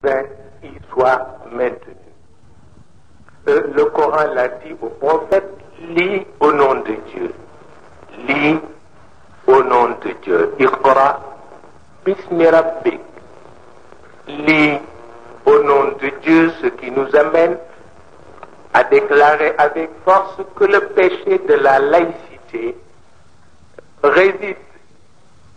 y soit maintenu. Le Coran l'a dit au prophète, lis au nom de Dieu. Lis au nom de Dieu. Iqra bismi rabbik. Lis au nom de Dieu, ce qui nous amène à déclarer avec force que le péché de la laïcité réside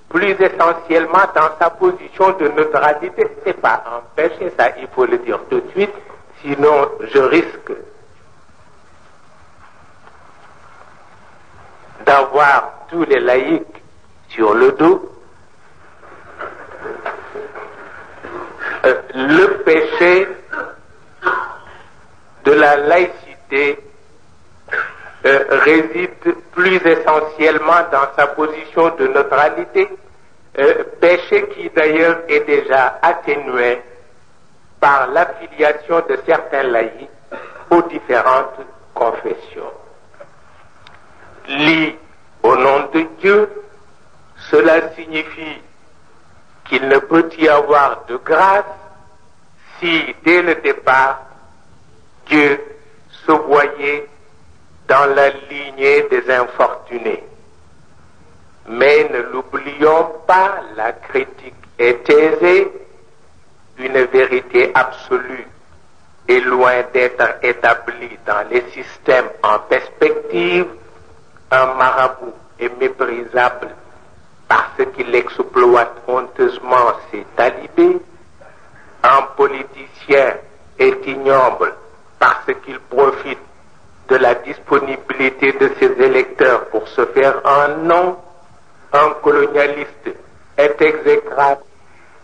plus essentiellement dans sa position de neutralité. Ce n'est pas un péché, ça il faut le dire tout de suite, sinon je risque d'avoir tous les laïcs sur le dos. Le péché de la laïcité réside plus essentiellement dans sa position de neutralité, péché qui d'ailleurs est déjà atténué par l'affiliation de certains laïcs aux différentes confessions. Lis au nom de Dieu, cela signifie qu'il ne peut y avoir de grâce si dès le départ Dieu se voyait dans la lignée des infortunés. Mais ne l'oublions pas, la critique est aisée, une vérité absolue est loin d'être établie dans les systèmes en perspective. Un marabout est méprisable parce qu'il exploite honteusement ses talibés. Un politicien est ignoble parce qu'il profite de la disponibilité de ses électeurs pour se faire un nom. Un colonialiste est exécrable.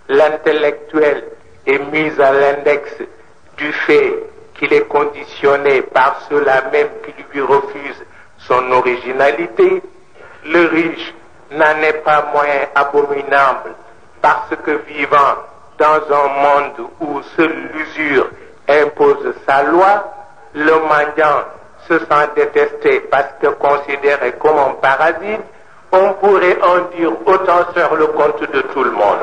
L'intellectuel est mis à l'index du fait qu'il est conditionné par ceux-là même qui lui refusent son originalité. Le riche n'en est pas moins abominable parce que vivant dans un monde où seule l'usure impose sa loi, le mendiant se sent détesté parce que considéré comme un parasite. On pourrait en dire autant sur le compte de tout le monde.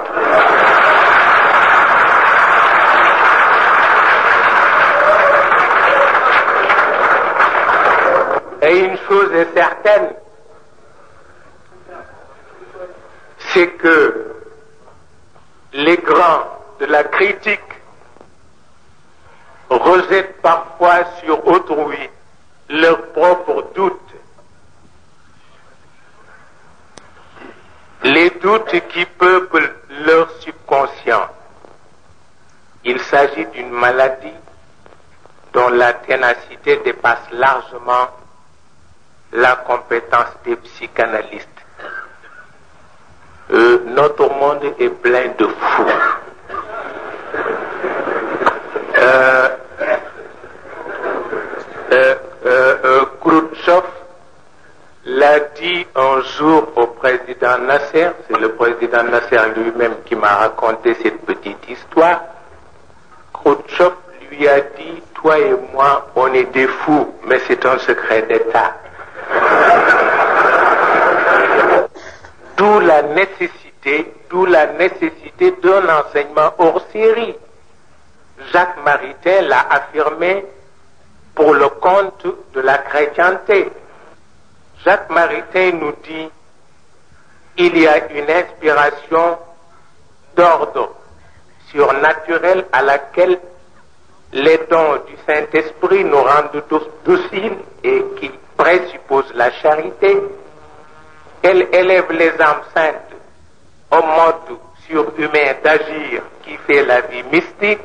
Et une chose est certaine, c'est que les grands de la critique rejettent parfois sur autrui leurs propres doutes. Les doutes qui peuplent leur subconscient. Il s'agit d'une maladie dont la ténacité dépasse largement la compétence des psychanalystes. Notre monde est plein de fous. Khrouchtchev l'a dit un jour au président Nasser, c'est le président Nasser lui-même qui m'a raconté cette petite histoire. Khrouchtchev lui a dit, toi et moi, on est des fous, mais c'est un secret d'État. D'où la nécessité d'un enseignement hors série. Jacques Maritain l'a affirmé pour le compte de la chrétienté. Jacques Maritain nous dit, il y a une inspiration d'ordre surnaturel à laquelle les dons du Saint-Esprit nous rendent dociles et qui présuppose la charité. Elle élève les âmes saintes au mode surhumain d'agir qui fait la vie mystique.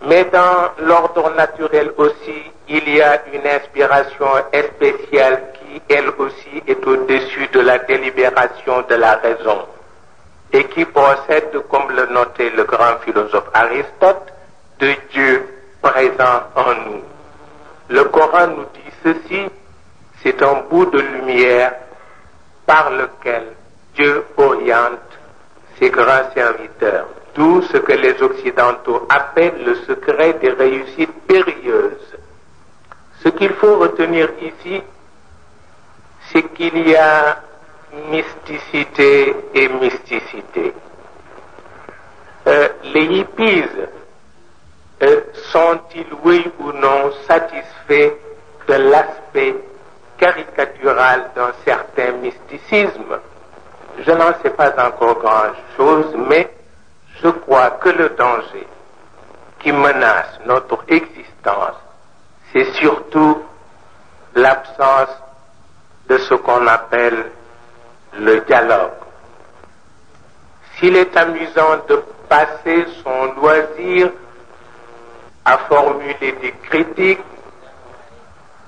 Mais dans l'ordre naturel aussi, il y a une inspiration spéciale qui, elle aussi, est au-dessus de la délibération de la raison et qui procède, comme le notait le grand philosophe Aristote, de Dieu présent en nous. Le Coran nous dit ceci, c'est un bout de lumière par lequel Dieu oriente ses grands serviteurs. D'où ce que les Occidentaux appellent le secret des réussites périlleuses. Ce qu'il faut retenir ici, c'est qu'il y a mysticité et mysticité. les hippies sont-ils, oui ou non, satisfaits de l'aspect caricatural d'un certain mysticisme? Je n'en sais pas encore grand-chose, mais je crois que le danger qui menace notre existence, c'est surtout l'absence de ce qu'on appelle le dialogue. S'il est amusant de passer son loisir à formuler des critiques,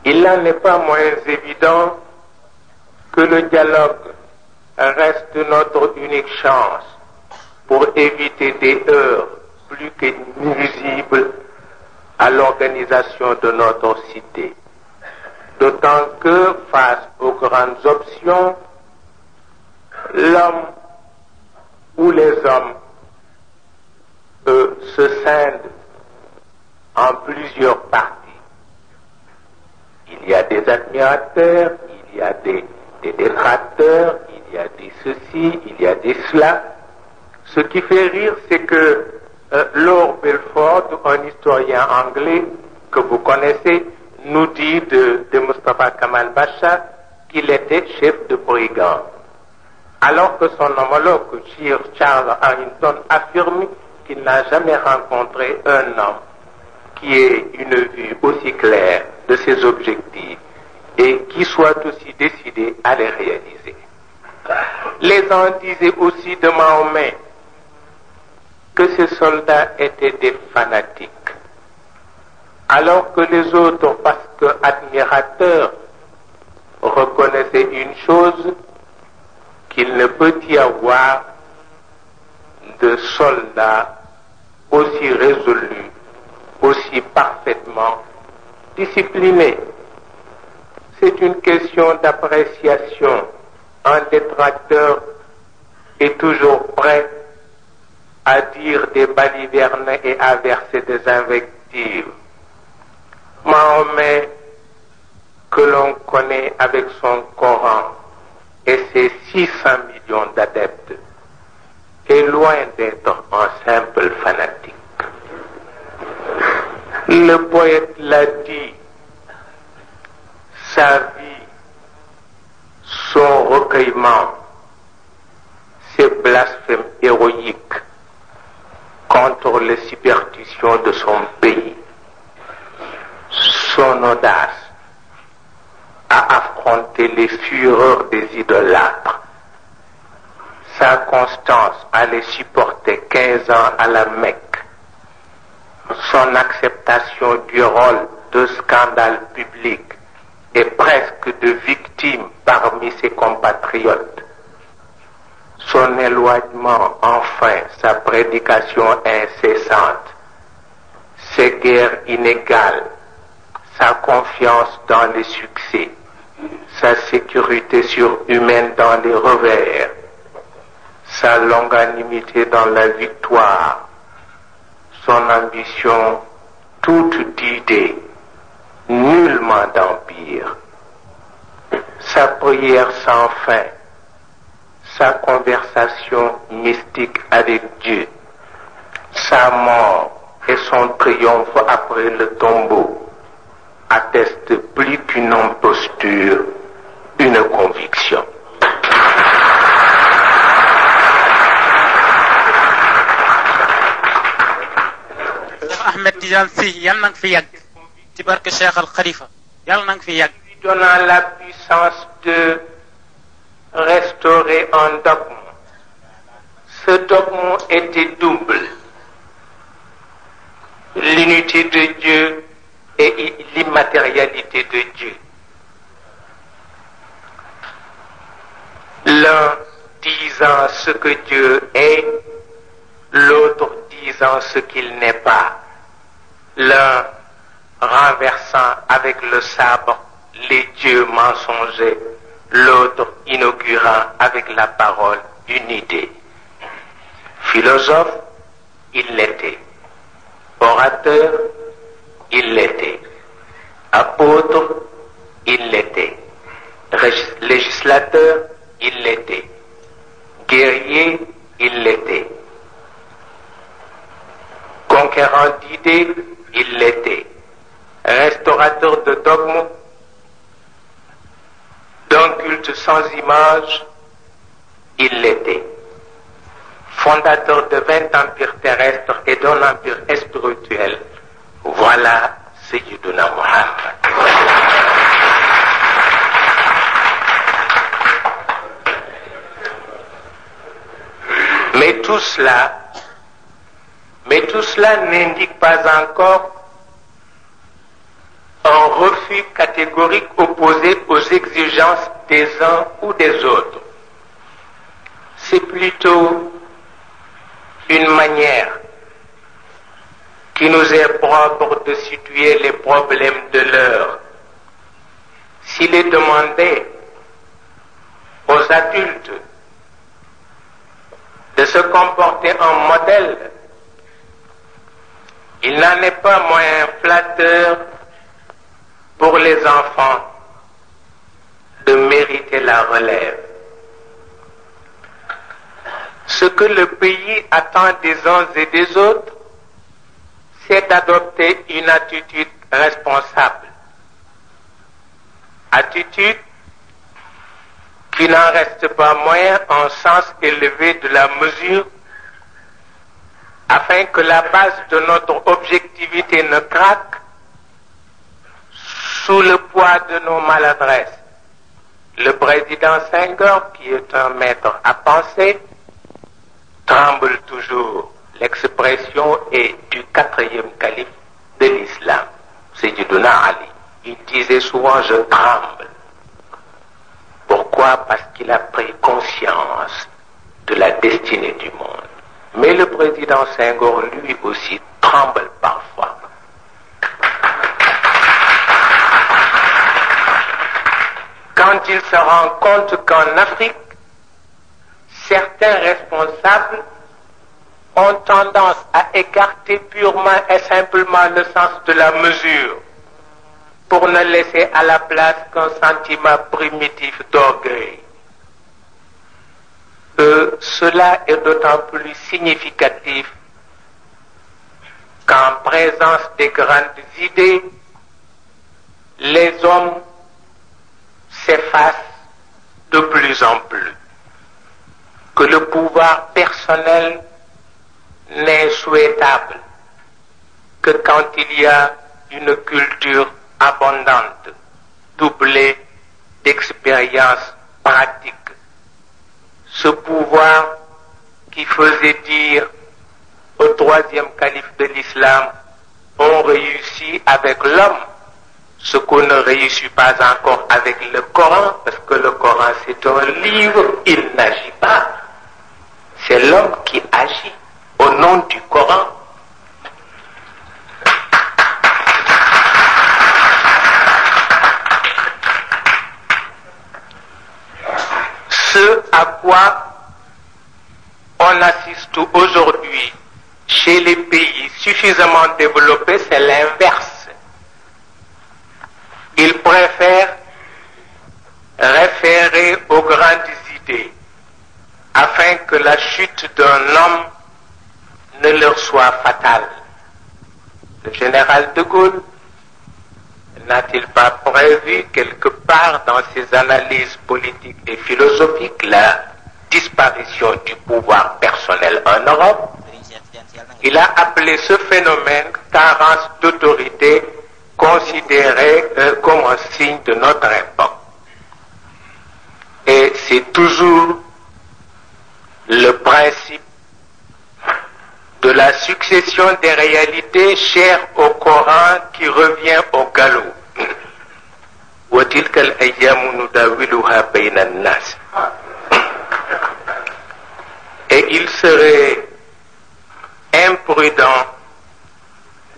il n'en est pas moins évident que le dialogue reste notre unique chance pour éviter des heurts plus que nuisibles à l'organisation de notre cité. D'autant que, face aux grandes options, l'homme ou les hommes se scindent en plusieurs parties. Il y a des admirateurs, il y a des détracteurs, il y a des ceci, il y a des cela. Ce qui fait rire, c'est que Lord Belford, un historien anglais que vous connaissez, nous dit de Mustafa Kemal Pasha qu'il était chef de brigand. Alors que son homologue, Sir Charles Harrington, affirme qu'il n'a jamais rencontré un homme qui ait une vue aussi claire de ses objectifs et qui soit aussi décidé à les réaliser. Les gens disaient aussi de Mahomet que ces soldats étaient des fanatiques, alors que les autres, parce que admirateurs, reconnaissaient une chose, qu'il ne peut y avoir de soldats aussi résolus, aussi parfaitement disciplinés. C'est une question d'appréciation. Un détracteur est toujours prêt à dire des balivernes et à verser des invectives. Mahomet, que l'on connaît avec son Coran et ses 600 millions d'adeptes, est loin d'être un simple fanatique. Le poète l'a dit, sa vie, son recueillement, ses blasphèmes héroïques contre les superstitions de son pays, son audace à affronter les fureurs des idolâtres, sa constance à les supporter 15 ans à la Mecque, son acceptation du rôle de scandale public et presque de victime parmi ses compatriotes, son éloignement, enfin, sa prédication incessante, ses guerres inégales, sa confiance dans les succès, sa sécurité surhumaine dans les revers, sa longanimité dans la victoire, son ambition toute d'idées, nullement d'empire, sa prière sans fin, sa conversation mystique avec Dieu, sa mort et son triomphe après le tombeau attestent plus qu'une imposture, une conviction. Ahmed Tidiane Sy yal na nga fi yàgg ci barke Cheikh Al Khalifa yal na nga fi yàgg. Donnant la puissance de restaurer un dogme. Ce dogme était double. L'unité de Dieu et l'immatérialité de Dieu. L'un disant ce que Dieu est, l'autre disant ce qu'il n'est pas. L'un renversant avec le sabre les dieux mensongers, l'autre inaugurant avec la parole une idée. Philosophe, il l'était. Orateur, il l'était. Apôtre, il l'était. Conquérant d'idées, il l'était. Restaurateur de dogmes, d'un culte sans image, il l'était. Fondateur de 20 empires terrestres et d'un empire spirituel, voilà Sayyiduna Muhammad. Mais tout cela n'indique pas encore un refus catégorique opposé aux exigences des uns ou des autres. C'est plutôt une manière qui nous est propre de situer les problèmes de l'heure. S'il est demandé aux adultes de se comporter en modèle, il n'en est pas moins flatteur pour les enfants de mériter la relève. Ce que le pays attend des uns et des autres, c'est d'adopter une attitude responsable. Attitude qui n'en reste pas moins un sens élevé de la mesure, afin que la base de notre objectivité ne craque sous le poids de nos maladresses. Le président Senghor, qui est un maître à penser, tremble toujours. L'expression est du 4e calife de l'islam, Sayyiduna Ali. Il disait souvent « je tremble ». Pourquoi? Parce qu'il a pris conscience de la destinée du monde. Mais le président Senghor, lui aussi, tremble parfois. Quand il se rend compte qu'en Afrique, certains responsables ont tendance à écarter purement et simplement le sens de la mesure pour ne laisser à la place qu'un sentiment primitif d'orgueil. Cela est d'autant plus significatif qu'en présence des grandes idées, les hommes s'effacent de plus en plus, que le pouvoir personnel n'est souhaitable que quand il y a une culture abondante, doublée d'expériences pratiques. Ce pouvoir qui faisait dire au 3e calife de l'islam, on réussit avec l'homme ce qu'on ne réussit pas encore avec le Coran, parce que le Coran c'est un livre, il n'agit pas. C'est l'homme qui agit au nom du Coran. Ce à quoi on assiste aujourd'hui chez les pays suffisamment développés, c'est l'inverse. Ils préfèrent référer aux grandes idées afin que la chute d'un homme ne leur soit fatale. Le général de Gaulle n'a-t-il pas prévu quelque part dans ses analyses politiques et philosophiques la disparition du pouvoir personnel en Europe? Il a appelé ce phénomène carence d'autorité, considéré comme un signe de notre époque. Et c'est toujours le principe de la succession des réalités chères au Coran qui revient au galop. Et il serait imprudent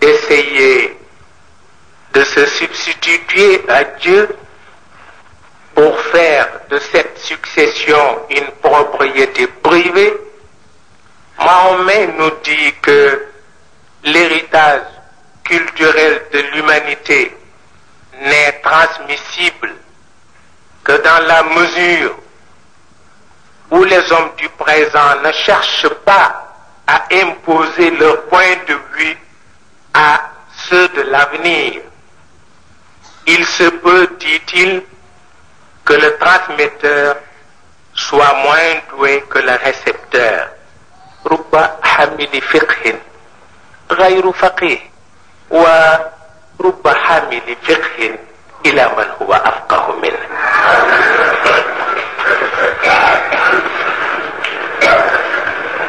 d'essayer de se substituer à Dieu pour faire de cette succession une propriété privée. Mahomet nous dit que l'héritage culturel de l'humanité n'est transmissible que dans la mesure où les hommes du présent ne cherchent pas à imposer leur point de vue à ceux de l'avenir. Il se peut, dit-il, que le transmetteur soit moins doué que le récepteur. رب حامل فقه غير فقيه ورب حامل فقه إلى من هو أفقه منه.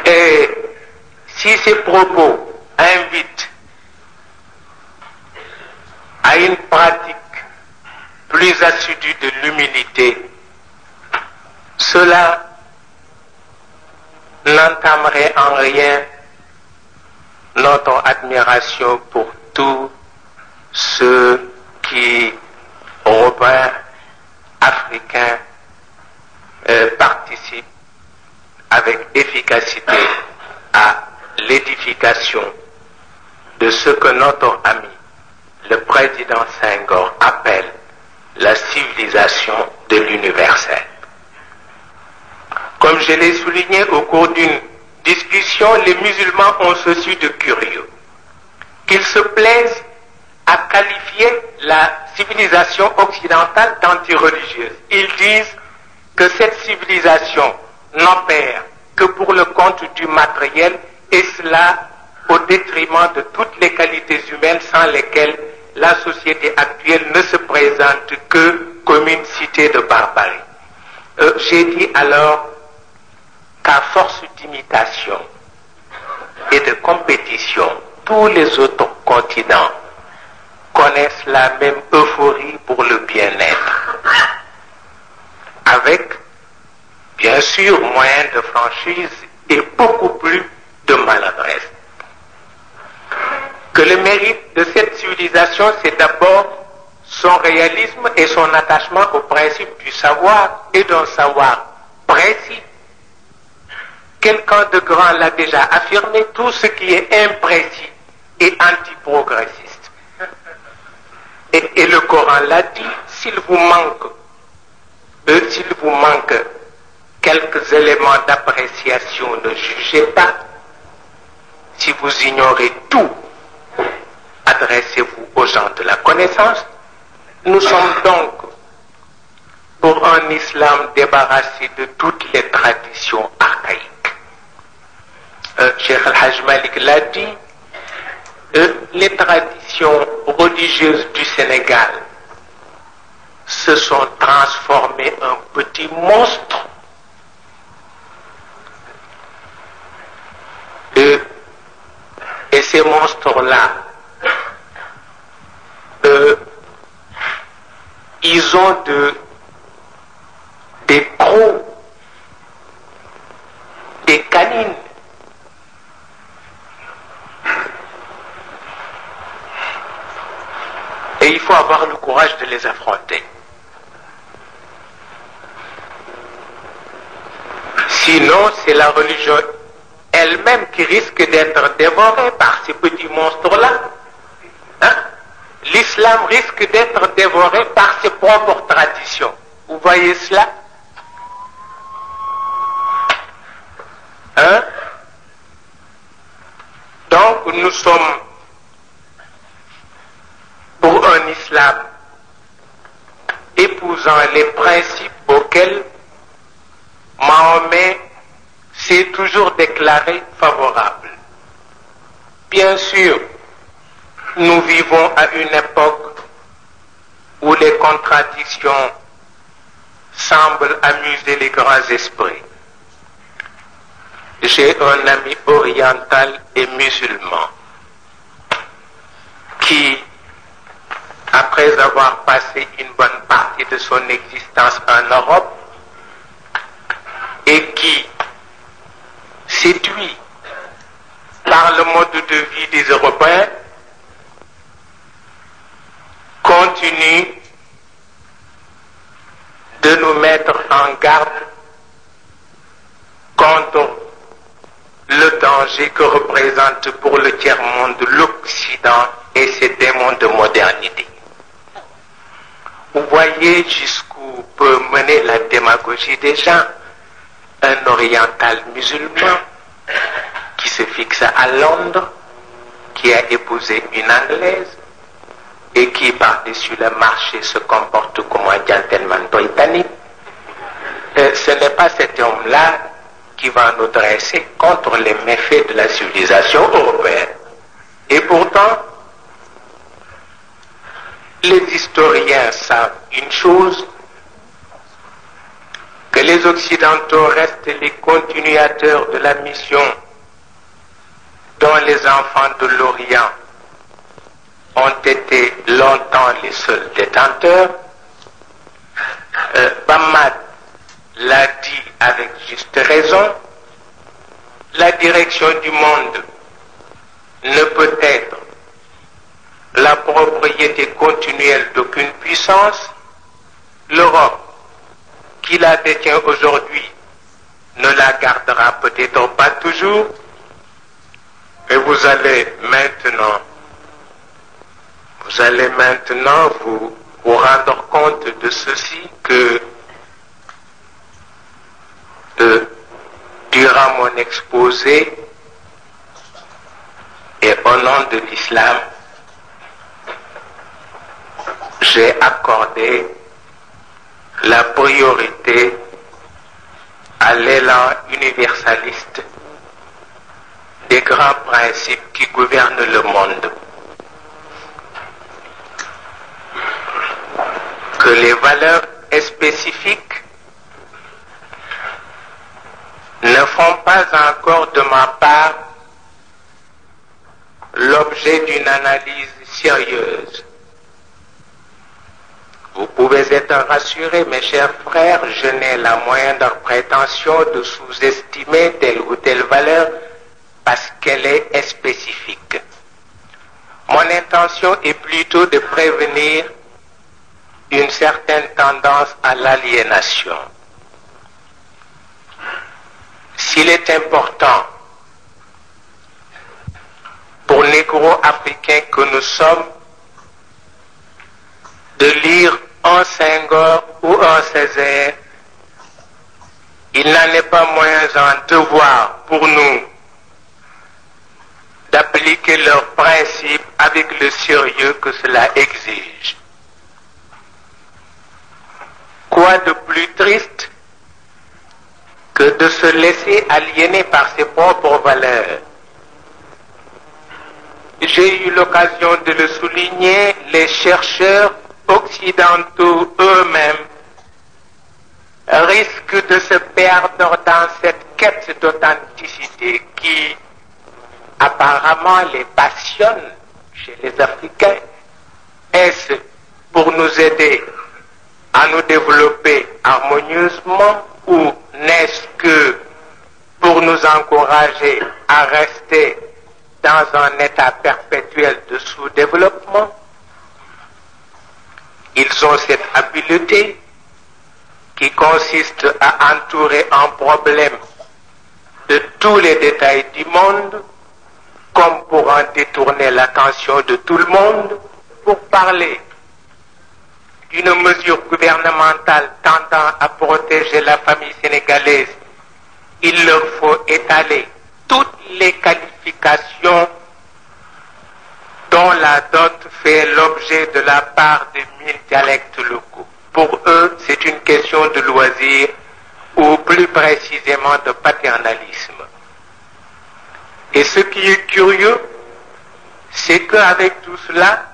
Et si ces propos invitent à une pratique plus assidue de l'humilité, cela n'entamerait en rien notre admiration pour tous ceux qui, Européens, Africains, participent avec efficacité à l'édification de ce que notre ami, le président Senghor, appelle la civilisation de l'universel. Comme je l'ai souligné au cours d'une discussion, les musulmans ont ceci de curieux, qu'ils se plaisent à qualifier la civilisation occidentale d'antireligieuse. Ils disent que cette civilisation n'opère que pour le compte du matériel, et cela au détriment de toutes les qualités humaines sans lesquelles la société actuelle ne se présente que comme une cité de barbarie. J'ai dit alors qu'à force d'imitation et de compétition, tous les autres continents connaissent la même euphorie pour le bien-être, avec bien sûr moyen de franchise et beaucoup plus de maladresse. Que le mérite de cette civilisation, c'est d'abord son réalisme et son attachement au principe du savoir et d'un savoir précis. Quelqu'un de grand l'a déjà affirmé, tout ce qui est imprécis est antiprogressiste. Et le Coran l'a dit, s'il vous manque quelques éléments d'appréciation, ne jugez pas. Si vous ignorez tout, adressez-vous aux gens de la connaissance. Nous sommes donc pour un islam débarrassé de toutes les traditions archaïques. Cheikh Al-Hajj Malik l'a dit, les traditions religieuses du Sénégal se sont transformées en petits monstres. Et ces monstres-là, ils ont des crocs, des canines. Et il faut avoir le courage de les affronter. Sinon, c'est la religion elle-même qui risque d'être dévorée par ces petits monstres-là. Hein? L'islam risque d'être dévoré par ses propres traditions. Vous voyez cela? Hein? Donc, nous sommes pour un islam épousant les principes auxquels Mahomet s'est toujours déclaré favorable. Bien sûr, nous vivons à une époque où les contradictions semblent amuser les grands esprits. J'ai un ami oriental et musulman qui, après avoir passé une bonne partie de son existence en Europe, et qui, séduit par le mode de vie des Européens, continue de nous mettre en garde contre le danger que représente pour le tiers-monde l'Occident et ses démons de modernité. Vous voyez jusqu'où peut mener la démagogie des gens. Un oriental musulman qui se fixa à Londres, qui a épousé une Anglaise et qui par-dessus le marché se comporte comme un gentleman britannique, ce n'est pas cet homme-là qui va nous dresser contre les méfaits de la civilisation européenne. Et pourtant, les historiens savent une chose, que les Occidentaux restent les continuateurs de la mission dont les enfants de l'Orient ont été longtemps les seuls détenteurs. Bamad l'a dit avec juste raison, la direction du monde ne peut être la propriété continuelle d'aucune puissance. L'Europe, qui la détient aujourd'hui, ne la gardera peut-être pas toujours. Et vous allez maintenant vous rendre compte de ceci, que durant mon exposé et au nom de l'islam, j'ai accordé la priorité à l'élan universaliste des grands principes qui gouvernent le monde. Que les valeurs spécifiques ne font pas encore de ma part l'objet d'une analyse sérieuse. Vous pouvez être rassurés, mes chers frères, je n'ai la moindre prétention de sous-estimer telle ou telle valeur parce qu'elle est spécifique. Mon intention est plutôt de prévenir une certaine tendance à l'aliénation. S'il est important pour négro-africains que nous sommes de lire un Senghor ou un Césaire, il n'en est pas moins un devoir pour nous d'appliquer leurs principes avec le sérieux que cela exige. Quoi de plus triste que de se laisser aliéner par ses propres valeurs? J'ai eu l'occasion de le souligner, les chercheurs occidentaux eux-mêmes risquent de se perdre dans cette quête d'authenticité qui apparemment les passionne chez les Africains. Est-ce pour nous aider à nous développer harmonieusement ou n'est-ce que pour nous encourager à rester dans un état perpétuel de sous-développement? Ils ont cette habileté qui consiste à entourer un problème de tous les détails du monde, comme pour en détourner l'attention de tout le monde, pour parler d'une mesure gouvernementale tendant à protéger la famille sénégalaise. Il leur faut étaler toutes les qualifications dont la dot fait l'objet de la part de 1000 dialectes locaux. Pour eux, c'est une question de loisir ou plus précisément de paternalisme. Et ce qui est curieux, c'est qu'avec tout cela,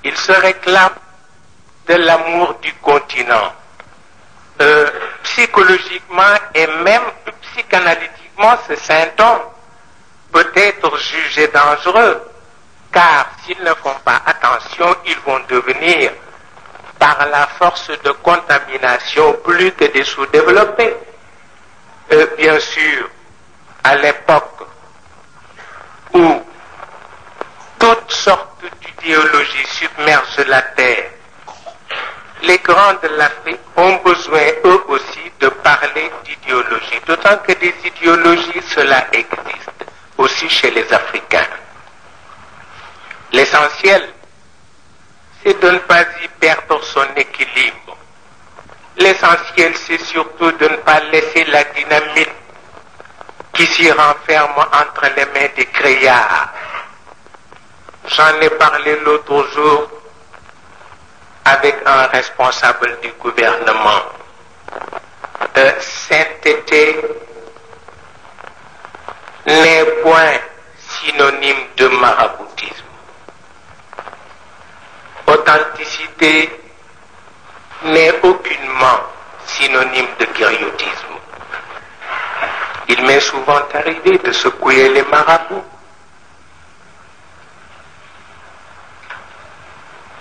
ils se réclament de l'amour du continent. Psychologiquement et même psychanalytiquement, ce symptôme peut être jugé dangereux, car s'ils ne font pas attention, ils vont devenir, par la force de contamination, plus que des sous-développés. Bien sûr, à l'époque où toutes sortes d'idéologies submergent la terre, les grands de l'Afrique ont besoin eux aussi de parler d'idéologie, d'autant que des idéologies, cela existe aussi chez les Africains. L'essentiel, c'est de ne pas y perdre son équilibre. L'essentiel, c'est surtout de ne pas laisser la dynamite qui s'y renferme entre les mains des créards. J'en ai parlé l'autre jour avec un responsable du gouvernement. Sainteté n'est point synonyme de maraboutisme. Authenticité n'est aucunement synonyme de griotisme. Il m'est souvent arrivé de secouer les marabouts.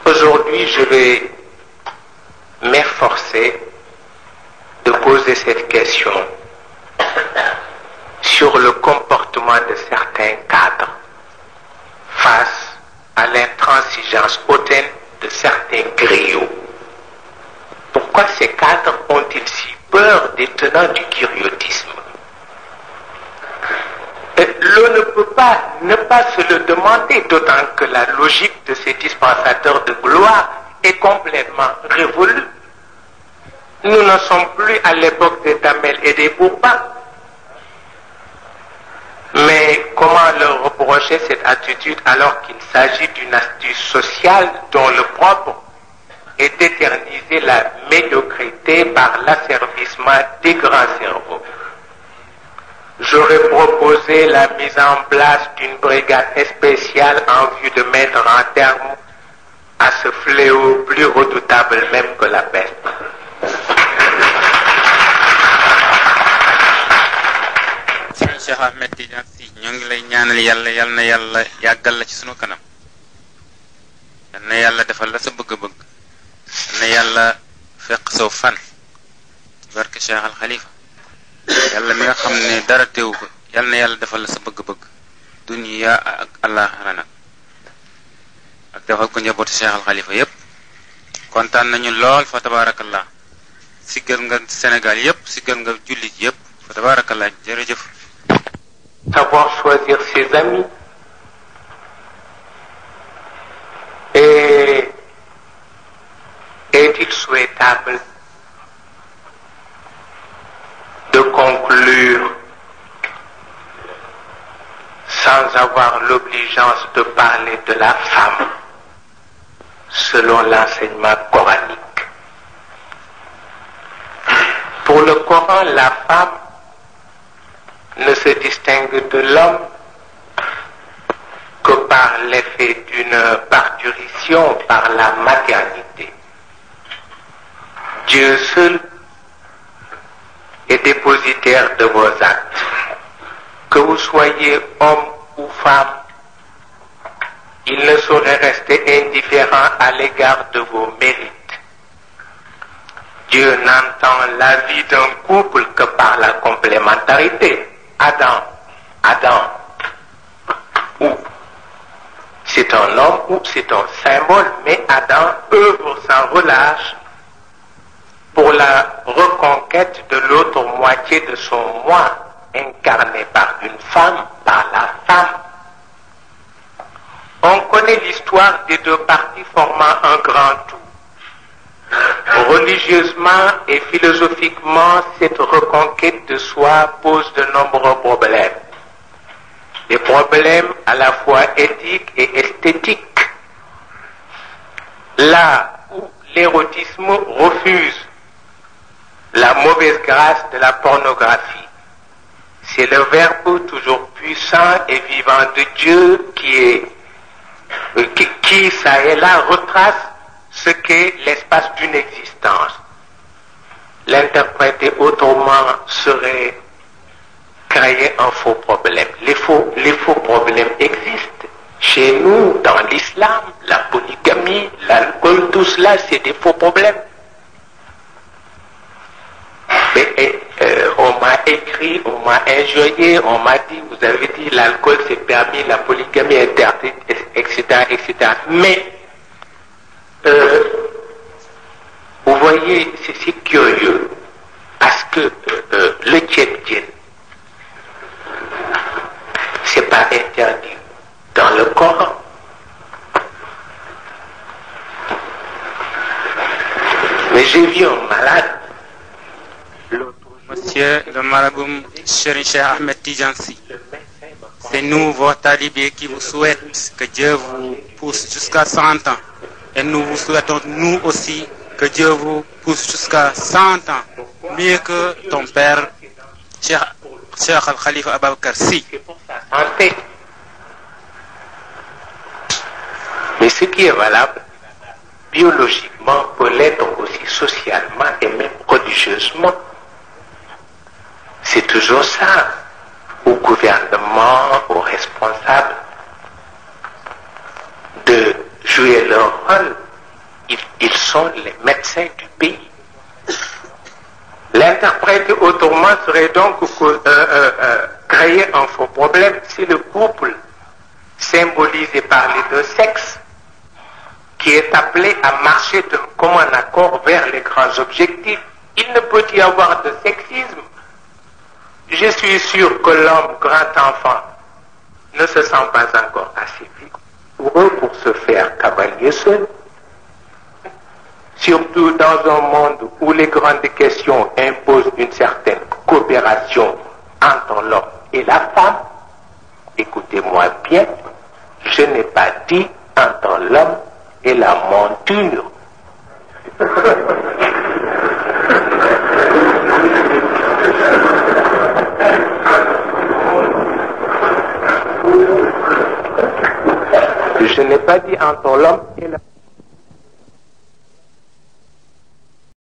Aujourd'hui, je vais m'efforcer de poser cette question sur le comportement de certains cadres face à l'intransigeance hautaine de certains griots. Pourquoi ces cadres ont-ils si peur des tenants du griotisme? L'on ne peut pas ne pas se le demander, d'autant que la logique de ces dispensateurs de gloire est complètement révolue. Nous ne sommes plus à l'époque des Damel et des Bourbons. Mais comment leur reprocher cette attitude alors qu'il s'agit d'une astuce sociale dont le propre est d'éterniser la médiocrité par l'asservissement des grands cerveaux? J'aurais proposé la mise en place d'une brigade spéciale en vue de mettre en terme à ce fléau plus redoutable même que la peste. Cheikh Ahmed Tidiane Sy ñoo ngi lay ñaanal yàlla yal na yàlla yàggal la ci sunu kanam, yal na yàlla defal la sa bëgg-bëgg, yal na yàlla fekk saw fan ci barke Cheikh Al Khalifa. yàlla mi nga xam ne dara teewu ko yal na yàlla defal la sa bëgg-bëgg dunya ak àllaaxira nag, ak defal ko njabootu Cheikh Al Khalifa yépp. kontaan nañu lool fa tabarakallah, siggal nga Sénégal yépp, siggal nga jullit yépp fa tabarakallah. jërëjëf. Savoir choisir ses amis et est-il souhaitable de conclure sans avoir l'obligeance de parler de la femme selon l'enseignement coranique? Pour le Coran, la femme ne se distingue de l'homme que par l'effet d'une parturition par la maternité. Dieu seul est dépositaire de vos actes. Que vous soyez homme ou femme, il ne saurait rester indifférent à l'égard de vos mérites. Dieu n'entend la vie d'un couple que par la complémentarité. Adam, ou c'est un homme ou c'est un symbole, mais Adam œuvre sans relâche pour la reconquête de l'autre moitié de son moi, incarné par une femme, par la femme. On connaît l'histoire des deux parties formant un grand tout. Religieusement et philosophiquement, cette reconquête de soi pose de nombreux problèmes. Des problèmes à la fois éthiques et esthétiques. Là où l'érotisme refuse la mauvaise grâce de la pornographie, c'est le Verbe toujours puissant et vivant de Dieu qui ça et là retrace ce qu'est l'espace d'une existence. L'interpréter autrement serait créer un faux problème. Les faux problèmes existent chez nous, dans l'islam, la polygamie, l'alcool, tout cela, c'est des faux problèmes. Mais on m'a écrit, on m'a injurié, on m'a dit, vous avez dit l'alcool c'est permis, la polygamie est interdite, etc., etc. Mais vous voyez, c'est curieux, parce que le tchèque, c'est pas interdit dans le Coran. Mais j'ai vu un malade l'autre jour. Monsieur le marabout Serigne Cheikh Ahmed Tidiane Sy, c'est nous, vos talibés, qui vous souhaitent que Dieu vous pousse jusqu'à 100 ans. Et nous vous souhaitons, nous aussi, que Dieu vous pousse jusqu'à 100 ans, mieux que ton père, Cheikh Al-Khalifa Ababacar Sy. Santé. Mais ce qui est valable, biologiquement, peut l'être aussi socialement et même religieusement. C'est toujours ça. Au gouvernement, aux responsables, de jouer leur rôle. Ils sont les médecins du pays. L'interpréter autrement serait donc créer un faux problème. Si le couple symbolisé par les deux sexes, qui est appelé à marcher de commun accord vers les grands objectifs, il ne peut y avoir de sexisme. Je suis sûr que l'homme grand enfant ne se sent pas encore assez vigoureux pour se faire cavalier seul. Surtout dans un monde où les grandes questions imposent une certaine coopération entre l'homme et la femme. Écoutez-moi bien, je n'ai pas dit entre l'homme et la monture. Je n'ai pas dit entre l'homme et la